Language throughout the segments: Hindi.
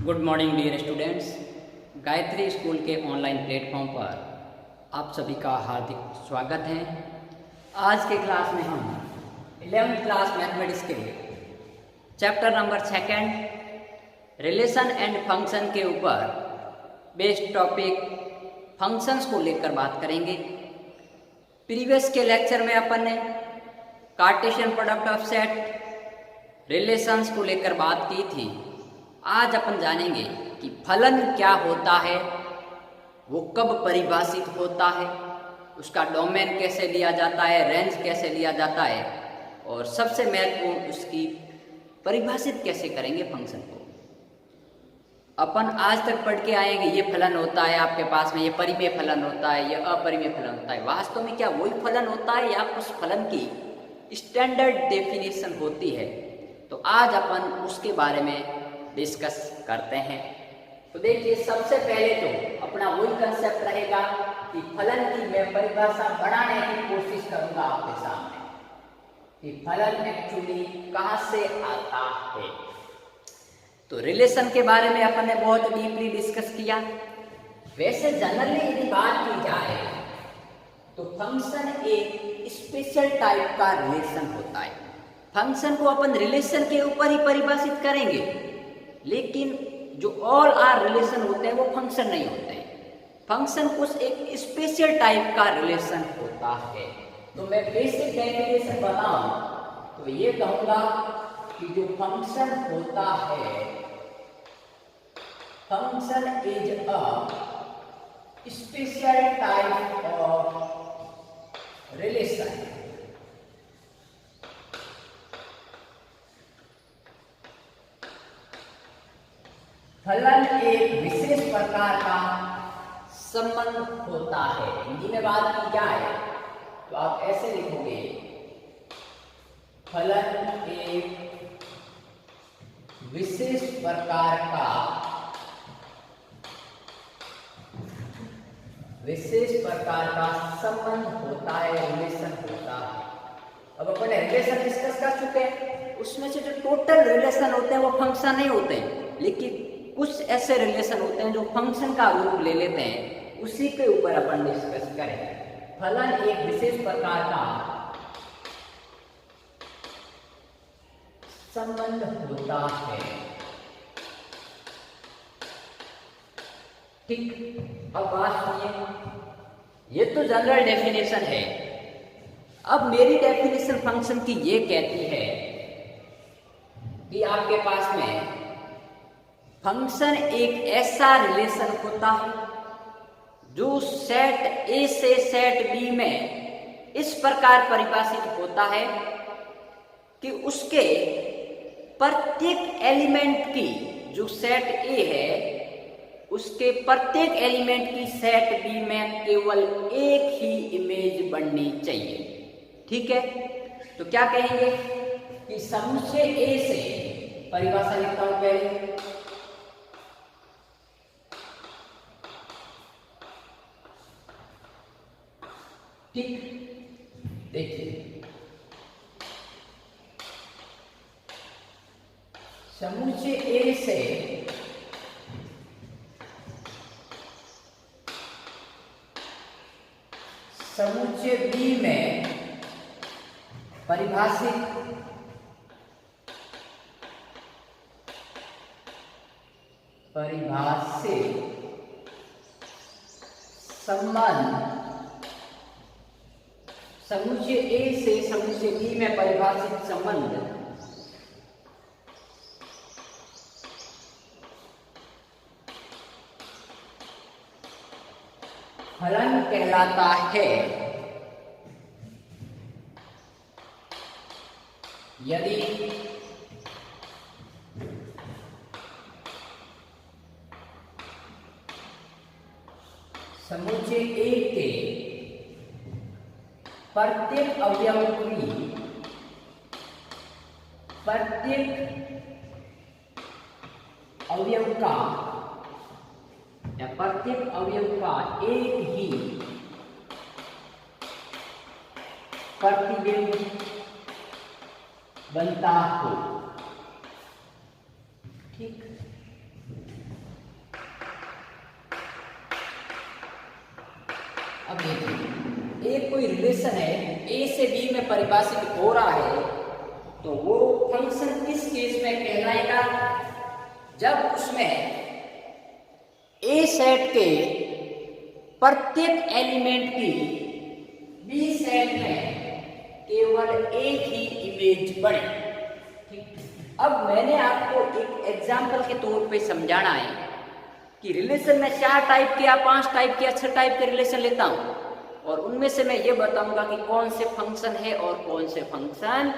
Good morning dear students. Gayatri school के ऑनलाइन प्लेटफॉर्म पर आप सभी का हार्दिक स्वागत है। आज के क्लास में हम 11th क्लास मैथमेटिक्स के chapter number 2 relation and function के ऊपर बेस्ड टॉपिक फंक्शंस को लेकर बात करेंगे। प्रीवियस के लेक्चर में अपन ने Cartesian product of set relations को लेकर बात की थी। आज अपन जानेंगे कि फलन क्या होता है, वो कब परिभाषित होता है, उसका डोमेन कैसे लिया जाता है, रेंज कैसे लिया जाता है और सबसे महत्वपूर्ण उसकी परिभाषित कैसे करेंगे फंक्शन को। अपन आज तक पढ़ के आएंगे ये फलन होता है आपके पास में, ये परिमेय फलन होता है, ये अपरिमेय फलन होता है। वास्तव में क्या वही फलन होता है या उस फलन की स्टैंडर्ड डेफिनेशन होती है? तो आज अपन उसके बारे में डिस्कस करते हैं। तो देखिए, सबसे पहले तो अपना वही कंसेप्ट रहेगा कि फलन की मैं परिभाषा बनाने की कोशिश करूंगा आपके सामने कि फलन एक्चुअली कहां से आता है। तो रिलेशन के बारे में अपन ने बहुत डीपली डिस्कस किया। वैसे जनरली यदि बात की जाए तो फंक्शन एक स्पेशल टाइप का रिलेशन होता है। फंक्शन को अपन रिलेशन के ऊपर ही परिभाषित करेंगे, लेकिन जो ऑल आर रिलेशन होते हैं वो फंक्शन नहीं होते हैं। फंक्शन कुछ एक स्पेशल टाइप का रिलेशन होता है। तो मैं बेसिक डेफिनेशन बताऊं तो ये कहूंगा कि जो फंक्शन होता है, function is a special type of relation. फलन एक विशेष प्रकार का संबंध होता है। हिंदी में बात की जाए तो आप ऐसे लिखोगे, फलन एक विशेष प्रकार का संबंध होता है, रिलेशन होता है। अब अपन रिलेशन डिस्कस कर चुके हैं, उसमें से जो टोटल रिलेशन होते हैं वो फंक्शन नहीं होते हैं, लेकिन कुछ ऐसे रिलेशन होते हैं जो फंक्शन का रूप ले लेते हैं। उसी के ऊपर अपन डिस्कस करें। फलन एक विशेष प्रकार का संबंध होता है। ठीक, अब बात सुनिए। ये तो जनरल डेफिनेशन है। अब मेरी डेफिनेशन फंक्शन की ये कहती है कि आपके पास में फंक्शन एक ऐसा रिलेशन होता है जो सेट ए से सेट बी में इस प्रकार परिभाषित होता है कि उसके प्रत्येक एलिमेंट की, जो सेट ए है उसके प्रत्येक एलिमेंट की सेट बी में केवल एक ही इमेज बननी चाहिए। ठीक है, तो क्या कहेंगे कि समुच्चय ए से परिभाषा लिखता हूं पहले। ठीक, देखिए, समुच्चय ए से समुच्चय बी में परिभाषित संबंध, समुच्चय ए से समुच्चय बी में परिभाषित संबंध फलन कहलाता है। यदि समुच्चय ए के प्रत्येक अवयव का एक ही प्रतिबिंब बनता हो। ठीक, अब देखिए, एक कोई रिलेशन है ए से बी में परिभाषित हो रहा है, तो वो फंक्शन किस केस में कहलाएगा? जब उसमें ए सेट के प्रत्येक एलिमेंट की बी सेट में केवल एक ही इमेज बने। ठीक, अब मैंने आपको एक एग्जाम्पल के तौर पे समझाना है कि रिलेशन में 4 टाइप के या 5 टाइप के या 6 टाइप के रिलेशन लेता हूं, और उनमें से मैं ये बताऊंगा कि कौन से फंक्शन है और कौन से फंक्शन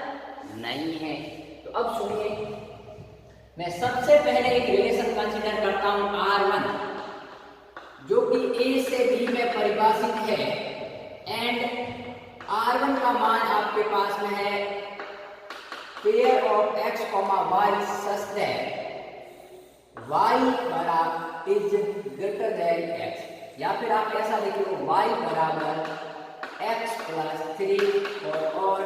नहीं है। तो अब सुनिए, मैं सबसे पहले एक रिलेशन कंसीडर करता हूं R1, जो कि ए से बी में परिभाषित है, एंड R1 का मान आपके पास में है pair of x, y such that y बराबर इज ग्रेटर देन x, या फिर आप ऐसा लिखिए y बराबर x प्लस 3 और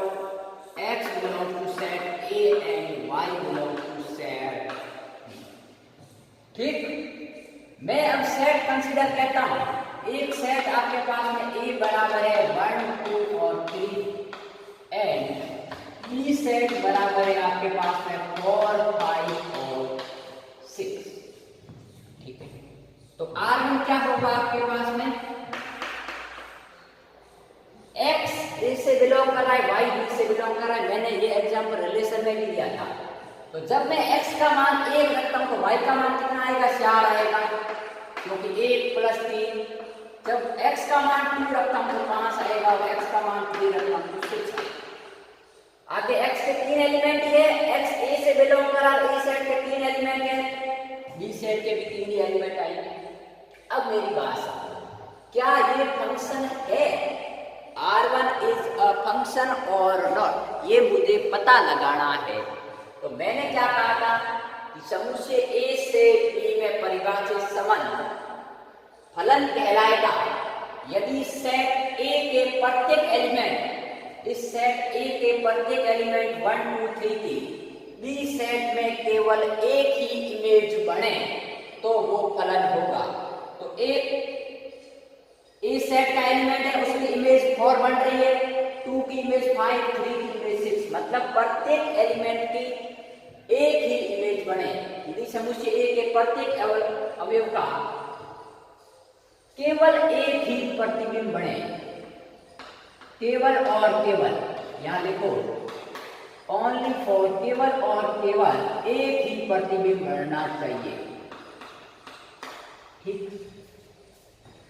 x belong to set A and y belong to set B। ठीक, मैं अब सेट कंसीडर करता हूं। एक सेट आपके पास में A बराबर है 1, 2 और 3 एंड B सेट बराबर है आपके पास में 4, 5 और 6। ठीक है, तो R1 क्या होगा आपके पास में? X A से बिलोंग कर रहा है, Y B से बिलोंग कर रहा है। मैंने ये एग्जांपल रिलेशन में भी दिया था। तो जब मैं X का मान 1 रखता हूं तो Y का मान कितना आएगा? 4 आएगा, क्योंकि 1 प्लस 3। जब x का मान 2 रखता हूं तो 5 आएगा, और x का मान 3 रखता हूं तो 6 आएगा। आगे x के 3 एलिमेंट है, x A से बिलोंग कर रहा है, A सेट के 3 एलिमेंट है, B सेट के भी 3 ही एलिमेंट आएंगे। अब मेरी बात सुनो, क्या ये फंक्शन है? R1 इज अ फंक्शन और नॉट, ये मुझे पता लगाना है। तो मैंने क्या कहा था कि समुच्चय A से B में परिभाषित संबंध फलन कहलाएगा यदि सेट A के प्रत्येक एलिमेंट, इस सेट A के प्रत्येक एलिमेंट 1, 2, 3 की B सेट में केवल एक ही इमेज बने तो वो फलन होगा। तो एक A सेट का एलिमेंट है, उसकी इमेज 4 बन रही है, 2 की इमेज 5, 3 की इमेज 6, मतलब प्रत्येक एलिमेंट की एक ही इमेज बने। यदि समुच्चय A के प्रत्येक अवयव का केवल एक ही प्रतिबिंब बने, केवल और केवल, यहां लिखो ओनली फॉर, केवल और केवल एक ही प्रतिबिंब बनना चाहिए। ठीक,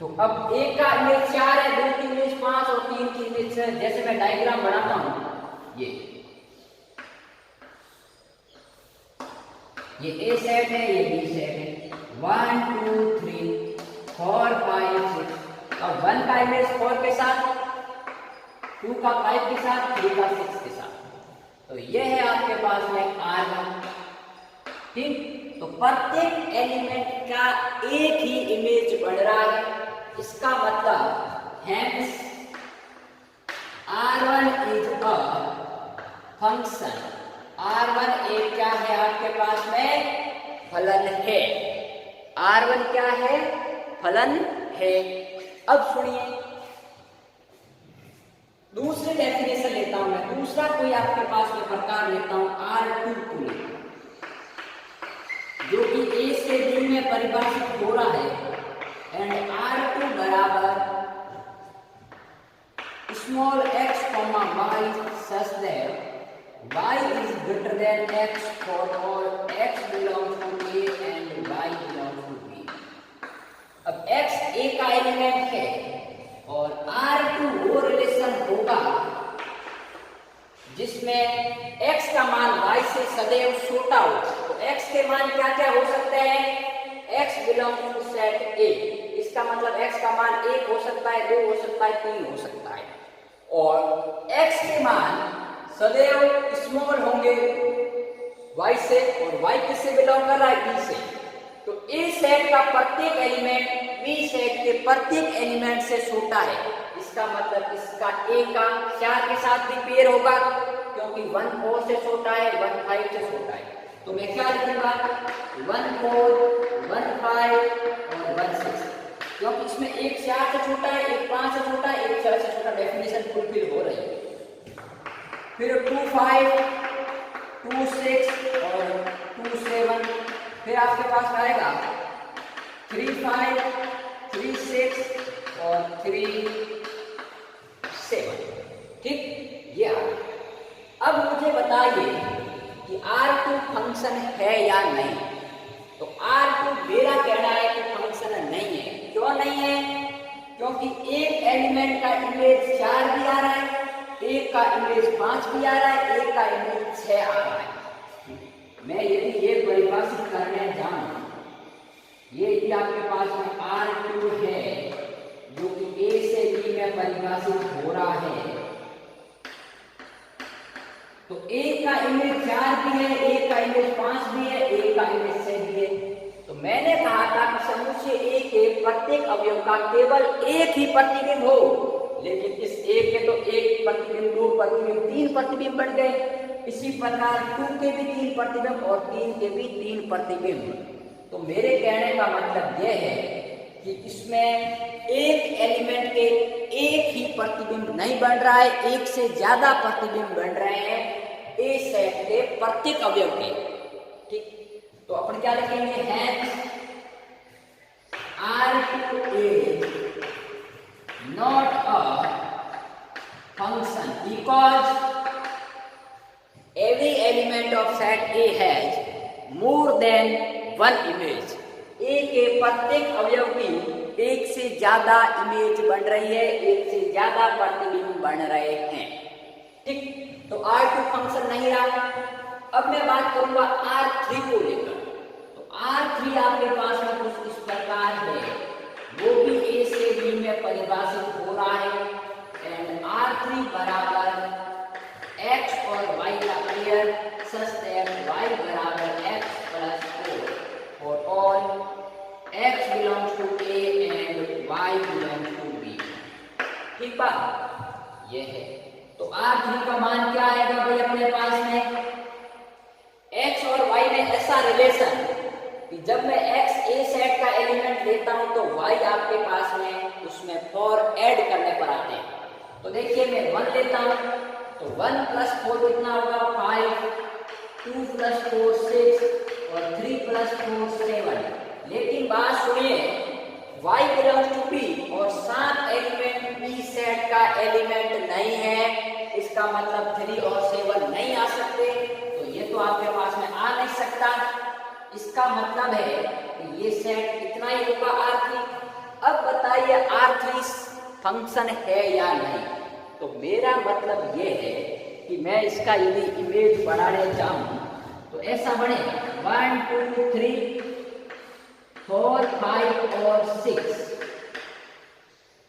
तो अब एक का इमेज 4 है, 2 की इमेज 5 और 3 की इमेज 6। जैसे मैं डायग्राम बनाता हूं, ये A सेट है, ये B सेट है, 1, 2, 3, 4, 5, 6। अब 1 का इमेज 4 के साथ, 2 का 5 के साथ, 3 का 6 के साथ। तो ये है आपके पास में R1। ठीक, तो प्रत्येक एलिमेंट का एक ही इमेज बन रहा है, इसका मतलब hence R1 is a function. R1 एक क्या है आपके पास में? फलन है। R1 क्या है? फलन है। अब सुनिए, दूसरी डेफिनेशन लेता हूं मैं, दूसरा कोई आपके पास में प्रकार लेता हूं R2 को, जो कि A से B में परिभाषित हो रहा है, एंड R2 बराबर small x, y such that y is greater than x for all x belongs to A and y belongs to B। अब x A का एलिमेंट है और R2 वो रिलेशन होगा जिसमें x का मान y से सदैव छोटा हो। तो x के मान क्या क्या हो सकते हैं? x belongs to set A, इसका मतलब x का मान 1 हो सकता है, 2 हो सकता है, 3 हो सकता है, और x के मान सदैव स्मॉल होंगे y से, और y किससे बिलोंग कर रहा है? B से। तो A सेट का प्रत्येक एलिमेंट B सेट के प्रत्येक एलिमेंट से छोटा है, इसका मतलब इसका A का 4 के साथ भी पेयर होगा, क्योंकि 1 4 से छोटा है, 1 5 से छोटा है। तो मैं क्या लिखूंगा? 1 4, 1 5 और 1 6। क्योंकि इसमें एक 4 से छोटा है, एक 5 से छोटा है, एक 6 से छोटा, डेफिनेशन फुलफिल हो रही है। फिर 2 5 2 6 और 2 7, फिर आपके पास आएगा 3 5 3 6 और 3 7। ठीक, ये आ गया। अब मुझे बताइए कि R2 फंक्शन है या नहीं। तो R2 मेरा कहना है कि फंक्शन नहीं है। क्यों नहीं है? क्योंकि एक एलिमेंट का इमेज 4 भी आ रहा है, एक का इमेज 5 भी आ रहा है, एक का इमेज 6 आ रहा है। मैं यदि ये परिभाषित करने जाऊं, ये यदि आपके पास में R2 है जो कि A से B में परिभाषित हो रहा है, तो एक का इमेज 4 भी है, एक का इमेज 5 भी है, एक का इमेज 6 भी है। तो मैंने कहा था कि समुच्चय A के प्रत्येक अवयव का केवल एक ही प्रतिबिंब हो, लेकिन इस A के तो एक प्रतिबिंब, 2 प्रतिबिंब, 3 प्रतिबिंब बन गए। इसी प्रकार 2 के भी 3 प्रतिबिंब और 3 के भी 3 प्रतिबिंब। तो मेरे कहने का मतलब यह है कि इसमें एक एलिमेंट के एक ही प्रतिबिंब नहीं बन रहा है, एक से ज्यादा प्रतिबिंब बन रहे हैं A सेट के प्रत्येक अवयव के। ठीक, तो अपन क्या लिखेंगे? Hence R2 is not a function because every element of set A has more than one image। A के प्रत्येक अवयव की एक से ज्यादा इमेज बन रही है, एक से ज्यादा प्रतिबिंब बन रहे हैं। ठीक, तो R2 फंक्शन नहीं रहा। अब मैं बात करूंगा R3 को लेकर। तो R3 आपके पास में कुछ इस प्रकार है, वो भी A से B में परिभाषित हो रहा है। एंड R3 बराबर x और y का पेयर सच दैट y बराबर x plus 4 for all x belongs to A and y belongs to B। ठीक बात ये है। तो R3 का मान क्या आएगा भाई अपने पास में? x और y में ऐसा रिलेशन कि जब मैं x A सेट का एलिमेंट लेता हूं तो y आपके पास में उसमें फॉर ऐड करने पर आते हैं। तो देखिए मैं 1 लेता हूं तो 1 प्लस 4 कितना होगा? 5, 2 प्लस 4 6 और 3 प्लस 4 7। लेकिन बात सुनिए, y बिलोंग्स टू B और 7 एलिमेंट B सेट का एलिमेंट नहीं है, इसका मतलब 3 और 7 नहीं आ सकते। तो ये तो आपके पास में आ नहीं सकता। इसका मतलब है कि ये सेट इतना ही होगा R3। अब बताइए R3 फंक्शन है या नहीं। तो मेरा मतलब ये है कि मैं इसका यदि इमेज बढ़ाने जाऊं तो ऐसा बने 1 2 3 4 5 और 6।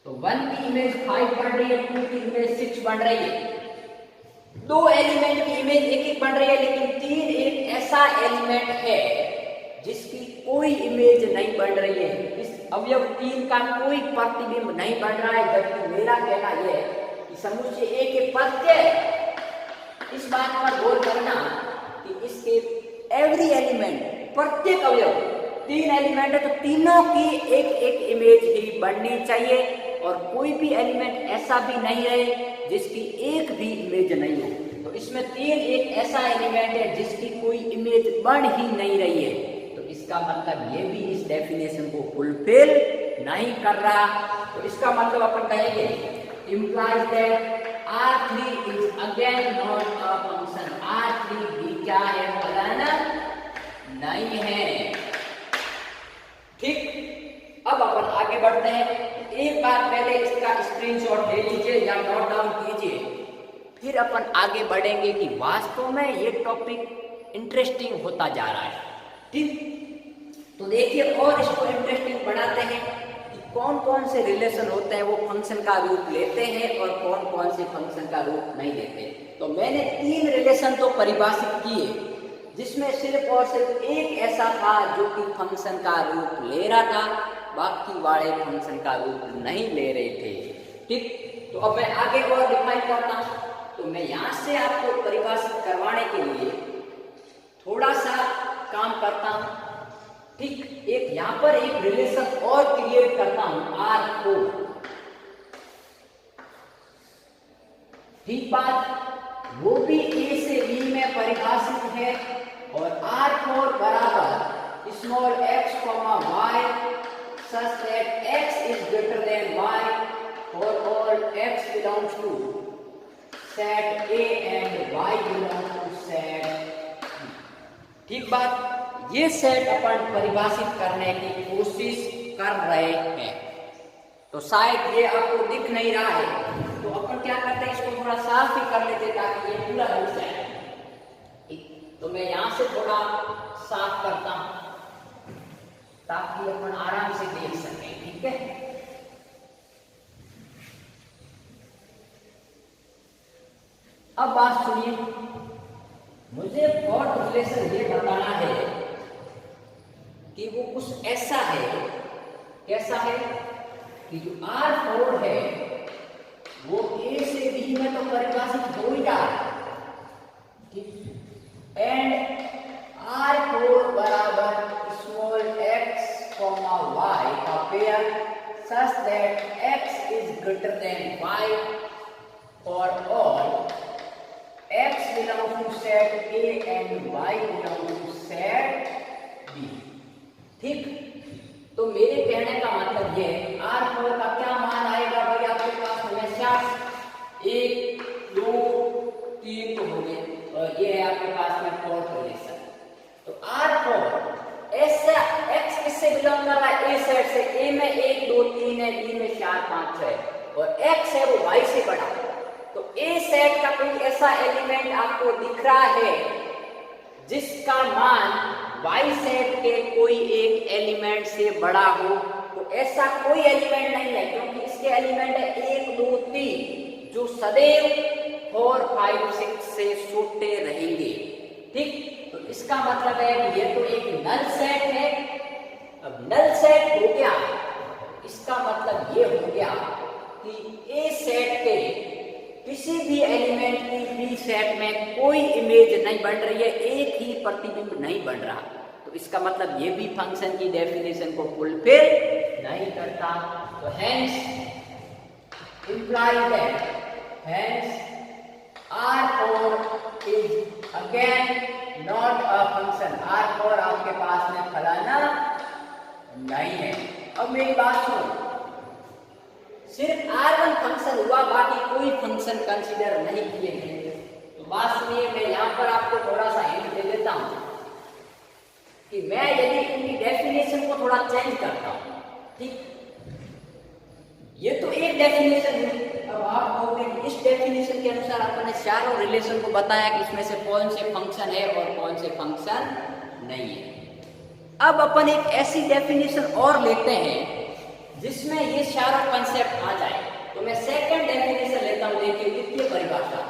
तो 1 की इमेज 5 बन रही है, 2 की इमेज 6 बन रही है। 2 एलिमेंट की इमेज एक एक बन रही है, लेकिन 3 एक ऐसा एलिमेंट है जिसकी कोई इमेज नहीं बन रही है। इस अवयव 3 का कोई प्रतिबिंब नहीं बन रहा है। जबकि मेरा कहना यह है कि समुच्चय A के प्रत्येक, इस बात पर गौर करना कि इसके एवरी एलिमेंट, प्रत्येक अवयव, 3 एलिमेंट है तो तीनों की एक एक इमेज ही बननी चाहिए और कोई भी एलिमेंट ऐसा भी नहीं है जिसकी एक भी इमेज नहीं हो। तो इसमें 3 एक ऐसा एलिमेंट है जिसकी कोई इमेज बन ही नहीं रही है। तो इसका मतलब ये भी इस डेफिनेशन को फुलफिल नहीं कर रहा। तो इसका मतलब अपन कहेंगे implies that R3 is again not a function। R3 भी क्या है? फलाना नहीं है। ठीक, अब अपन आगे बढ़ते हैं। एक बार पहले इसका स्क्रीनशॉट ले लीजिए या नोट डाउन कीजिए, फिर अपन आगे बढ़ेंगे कि वास्तव में ये टॉपिक इंटरेस्टिंग होता जा रहा है। ठीक, तो देखिए और इसको इंटरेस्टिंग बनाते हैं कि कौन कौन से रिलेशन होते हैं वो फंक्शन का रूप लेते हैं और कौन कौन से फंक्शन का रूप नहीं लेते। तो मैंने 3 रिलेशन तो परिभाषित किए, जिसमें सिर्फ और सिर्फ एक ऐसा था जो कि फंक्शन का रूप ले रहा था, बाकी वाले फंक्शन का रूप नहीं ले रहे थे। ठीक, तो अब मैं आगे और डिफाइन करता हूं। तो मैं यहां से आपको परिभाषित करवाने के लिए थोड़ा सा काम करता हूं। ठीक, एक यहां पर एक रिलेशन और क्रिएट करता हूं R4। ठीक बात, वो भी A से B में परिभाषित है और R4 बराबर small x, y such that x is greater than y for all x belongs to set A and y belongs to set B। ठीक बात, ये सेट अपन परिभाषित करने की कोशिश कर रहे हैं। तो शायद ये आपको दिख नहीं रहा है, तो अपन क्या करते हैं, इसको थोड़ा साफ ही कर लेते ताकि ये पूरा हो जाए। तो मैं यहां से थोड़ा साफ करता हूं ताकि अपन आराम से देख सकें। ठीक है, अब बात सुनिए, मुझे फॉर्थ रिलेशन ये बताना है कि वो कुछ ऐसा है, कैसा है कि जो R4 है वो A से B में तो परिभाषित हो ही रहा है, एंड R4 बराबर स्मॉल x, y का pair such that x is greater than y for all x belongs to set A and y belongs to set B। ठीक, तो मेरे कहने का मतलब ये R4 का क्या मान आएगा भाई, आपके पास हमेशा 1 2 3 तो हो गए और ये है आपके पास में फोर्थ रिलेशन। तो R4 ऐसा x किससे बिलोंग कर रहा है, A सेट से। A में 1 2 3 है, B में 4 5 6 और x है वो y से बड़ा। तो A सेट का कोई ऐसा एलिमेंट आपको दिख रहा है जिसका मान y सेट के कोई एक एलिमेंट से बड़ा हो, तो ऐसा कोई एलिमेंट नहीं है, क्योंकि इसके एलिमेंट है 1 2 3 जो सदैव 4 5 6 से छूटे रहेंगे। ठीक, तो इसका मतलब है कि ये तो एक नल सेट है। अब नल सेट हो गया, इसका मतलब ये हो गया कि A सेट के किसी भी एलिमेंट की B सेट में कोई इमेज नहीं बन रही है, एक ही प्रतिबिंब नहीं बन रहा। तो इसका मतलब ये भी फंक्शन की डेफिनेशन को फुलफिल नहीं करता। तो hence implies that hence R4 is again not a function। R4 आपके पास में फलाना नहीं है। अब मेरी बात सुनो, सिर्फ R1 फंक्शन हुआ, बाकी कोई फंक्शन कंसीडर नहीं किए गए। तो बात सुनिए, मैं यहाँ पर आपको थोड़ा सा हिंट दे देता हूँ कि मैं यदि इनकी डेफिनेशन को थोड़ा चेंज करता हूँ। ठीक, ये तो एक डेफिनेशन है। अब आप कहोगे कि इस डेफिनेशन के अनुसार आपने चारों रिलेशन को बताया कि इसमें से कौन से फंक्शन है और कौन से फंक्शन नहीं है। अब अपन एक ऐसी डेफिनेशन और लेते हैं जिसमें ये चारों कंसेप्ट आ जाए। तो मैं सेकंड डेफिनेशन लेता हूं, देखिए द्वितीय परिभाषा।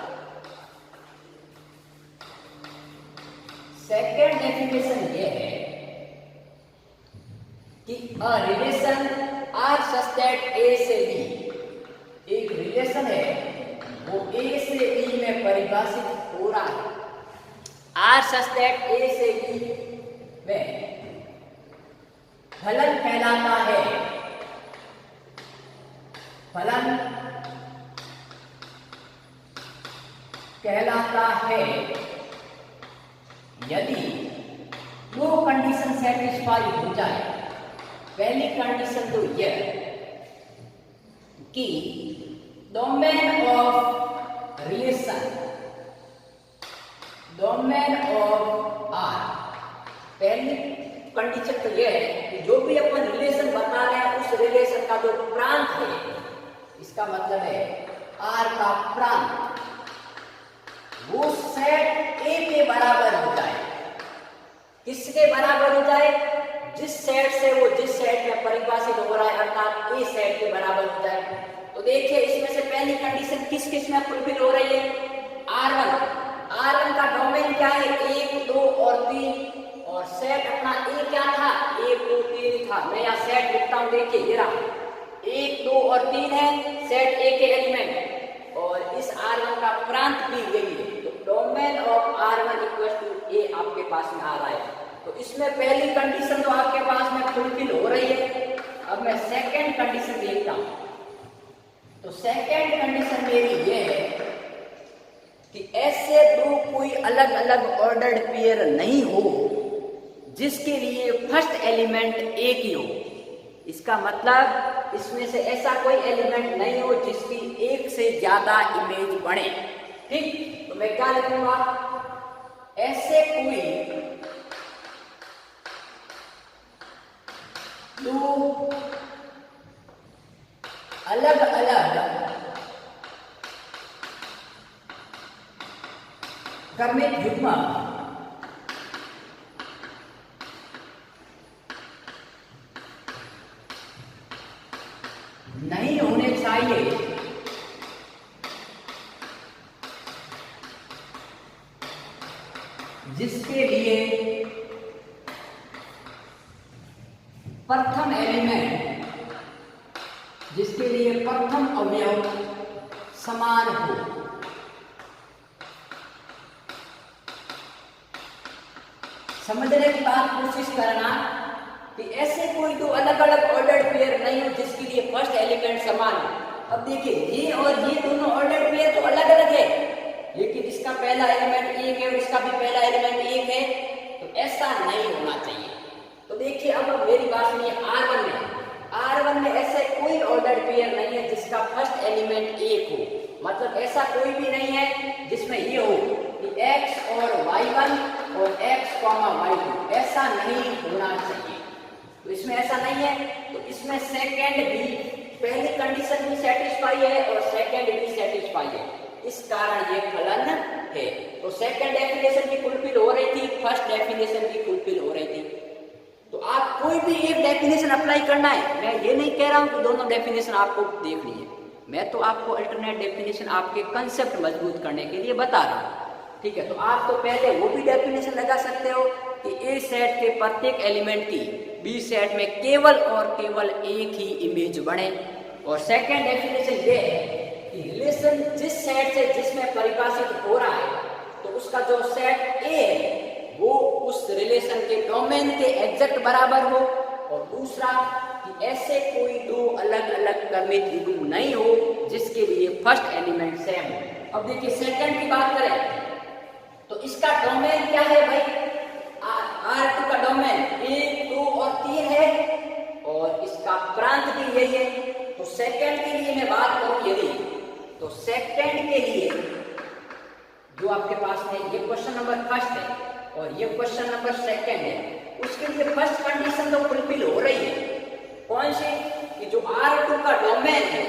सेकंड डेफिनेशन ये है कि a relation R such that A से B, एक रिलेशन है वो A से B में परिभाषित हो रहा है। R such that A से B में फलन कहलाता है, फलन कहलाता है यदि दो कंडीशन सेटिस्फाई हो जाए। पहली कंडीशन तो यह कि domain of relation, domain of R, पहली कंडीशन तो यह है कि जो भी अपन रिलेशन बता रहे हैं उस रिलेशन का जो प्रांत है, इसका मतलब है R का प्रांत, वो सेट A के बराबर हो जाए। किसके बराबर हो जाए? जिस सेट से वो जिस सेट में परिभाषित हो रहा है, अर्थात A सेट के बराबर हो जाए। तो देखिए इसमें से पहली कंडीशन किस किस में फुलफिल हो रही है? R1। R1 का डोमेन क्या है? 1 2 और 3, और सेट अपना A क्या था? 1 2 3 था। मैं यहाँ सेट लिखता हूँ, देखिए ये रहा 1 2 और 3 है सेट A के एलिमेंट, और इस R1 का प्रांत भी यही है। तो domain of R1 equal to A आपके पास में आ रहा है। तो इसमें पहली कंडीशन तो आपके पास में फुलफिल हो रही है। अब मैं सेकंड कंडीशन देखता हूं। तो सेकंड कंडीशन मेरी ये है कि ऐसे दो कोई अलग अलग ऑर्डर्ड पेयर नहीं हो जिसके लिए फर्स्ट एलिमेंट एक ही हो। इसका मतलब इसमें से ऐसा कोई एलिमेंट नहीं हो जिसकी एक से ज्यादा इमेज बने। ठीक, तो मैं क्या लिखूंगा, ऐसे कोई दो अलग अलग क्रमिक युग्म नहीं होने चाहिए जिसके लिए प्रथम एलिमेंट, जिसके लिए प्रथम अवयव समान हो। समझने की बात कोशिश करना कि ऐसे कोई दो अलग अलग ऑर्डर्ड पेयर नहीं हो जिसके लिए फर्स्ट एलिमेंट समान हो। अब देखिए, ये और ये दोनों ऑर्डर्ड पेयर तो अलग अलग है, लेकिन इसका पहला एलिमेंट एक है और इसका भी पहला एलिमेंट एक है, तो ऐसा नहीं होना चाहिए। तो देखिए, अब मेरी बात सुनिए, R1 में ऐसे कोई ऑर्डर्ड पेयर नहीं है जिसका फर्स्ट एलिमेंट एक हो। मतलब ऐसा कोई भी नहीं है जिसमें ये हो कि x और y1 और x, y2, ऐसा नहीं होना चाहिए। तो इसमें ऐसा नहीं है, तो इसमें सेकंड भी, पहली कंडीशन भी सेटिस्फाई है और सेकंड भी सेटिस्फाई है, इस कारण ये फलन है। तो सेकंड डेफिनेशन भी फुलफिल हो रही थी, फर्स्ट डेफिनेशन भी फुलफिल हो रही थी। तो आप कोई भी एक डेफिनेशन अप्लाई करना है, मैं ये नहीं कह रहा हूं कि दोनों डेफिनेशन आपको देखनी है, मैं तो आपको अल्टरनेट डेफिनेशन आपके कंसेप्ट मजबूत करने के लिए बता रहा हूं। ठीक है, तो आप तो पहले वो भी डेफिनेशन लगा सकते हो कि ए सेट के प्रत्येक एलिमेंट की बी सेट में केवल और केवल एक ही इमेज बने। और सेकंड डेफिनेशन ये है कि रिलेशन जिस सेट से जिसमें परिभाषित हो रहा है, तो उसका जो सेट ए है वो उस रिलेशन के डोमेन के एग्जैक्ट बराबर हो। और दूसरा कि ऐसे कोई दो अलग अलग क्रमिक युग्म नहीं हो जिसके लिए फर्स्ट एलिमेंट सेम हो। अब देखिए, सेकंड की बात करें तो इसका डोमेन क्या है भाई, R2 का डोमेन 1, 2 और 3 है और इसका प्रांत भी यही है। तो सेकंड के लिए मैं बात करूं यदि, तो सेकंड के लिए जो आपके पास में ये क्वेश्चन नंबर फर्स्ट है और ये क्वेश्चन नंबर सेकंड है, उसके लिए फर्स्ट कंडीशन तो फुलफिल हो रही है। कौन सी, कि जो R2 का डोमेन है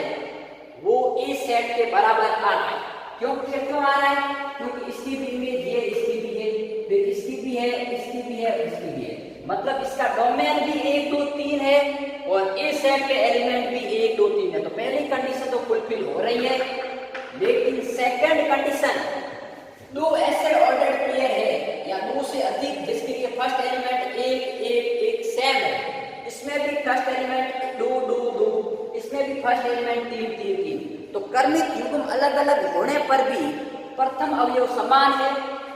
वो ए सेट के बराबर आ रहा है। क्यों आ रहा है, क्योंकि इसकी भी इमेज ये, इसकी भी है, फिर इसकी भी है, इसकी भी है, इसकी भी है। मतलब इसका डोमेन भी 1, 2, 3 है और ए सेट के एलिमेंट भी 1, 2, 3 है। तो पहली कंडीशन तो फुलफिल हो रही है, लेकिन सेकंड कंडीशन, दो ऐसे ऑर्डर्ड पेयर है या दो से अधिक जिसके लिए फर्स्ट एलिमेंट 1, 1, 1 सेम है, इसमें भी फर्स्ट एलिमेंट 2, 2, 2, इसमें भी फर्स्ट एलिमेंट 3, 3, 3। तो क्रमिक युग्म अलग अलग होने पर भी प्रथम अवयव समान है,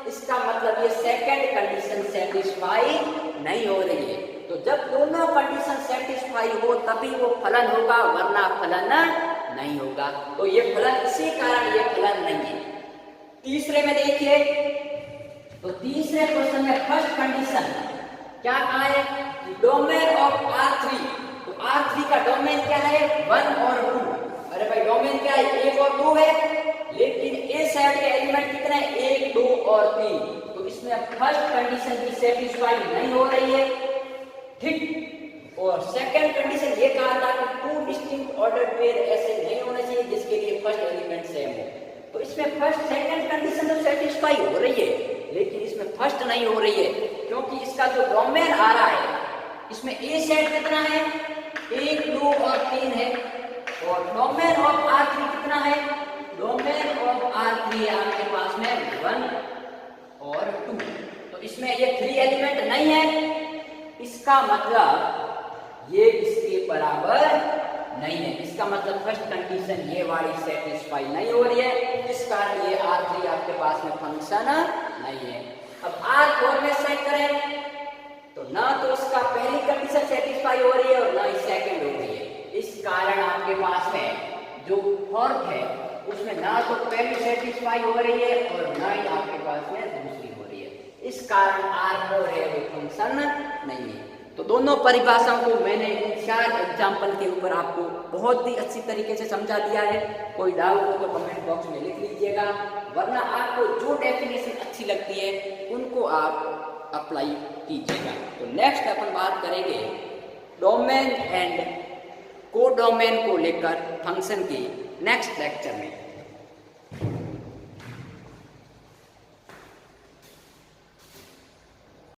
इसका मतलब ये सेकंड कंडीशन सेटिस्फाई नहीं हो रही है। तो जब दोनों कंडीशन सेटिस्फाई हो तभी वो फलन होगा, वरना फलन नहीं होगा। तो ये फलन, इसी कारण ये फलन नहीं है। तीसरे में देखिए, तो तीसरे क्वेश्चन में फर्स्ट कंडीशन क्या कहा है, डोमेन ऑफ R3। तो R3 का डोमेन क्या है, 1 और 2। अरे भाई, डोमेन क्या है, 1 और 2 है, लेकिन ए सेट के एलिमेंट कितने हैं, 1, 2 और 3। तो इसमें फर्स्ट कंडीशन भी सेटिस्फाई नहीं हो रही है। ठीक, और सेकंड कंडीशन ये कहा था कि टू डिस्टिंक्ट ऑर्डर्ड पेयर ऐसे नहीं होने चाहिए जिसके लिए फर्स्ट एलिमेंट सेम हो। तो इसमें फर्स्ट सेकंड कंडीशन तो सेटिस्फाई हो रही है, लेकिन इसमें फर्स्ट नहीं हो रही है, क्योंकि इसका जो डोमेन आ रहा है इसमें ए सेट कितना है, 1, 2 और 3 है, और डोमेन ऑफ R3 कितना है, डोमेन ऑफ R3 आपके पास में 1 और 2। तो इसमें ये 3 एलिमेंट नहीं है, इसका मतलब ये इसके बराबर नहीं है। इसका मतलब फर्स्ट कंडीशन ये वाली सेटिस्फाई नहीं हो रही है, इस कारण ये R3 आपके पास में फंक्शन नहीं है। अब R4 में चेक करें, तो ना तो उसका पहली कंडीशन सेटिस्फाई हो रही है और ना ही सेकंड हो रही है। इस कारण आपके पास में जो फोर्थ है उसमें ना तो पहली सेटिस्फाई हो रही है और ना ही आपके पास में दूसरी हो रही है। इस कारण R4 है वो फंक्शन नहीं है। तो दोनों परिभाषाओं को मैंने इन 4 एग्जाम्पल के ऊपर आपको बहुत ही अच्छी तरीके से समझा दिया है। कोई डाउट हो तो कमेंट बॉक्स में लिख लीजिएगा, वरना आपको जो डेफिनेशन अच्छी लगती है उनको आप अप्लाई कीजिएगा। तो नेक्स्ट अपन बात करेंगे डोमेन एंड कोडोमेन को लेकर फंक्शन की नेक्स्ट लेक्चर में।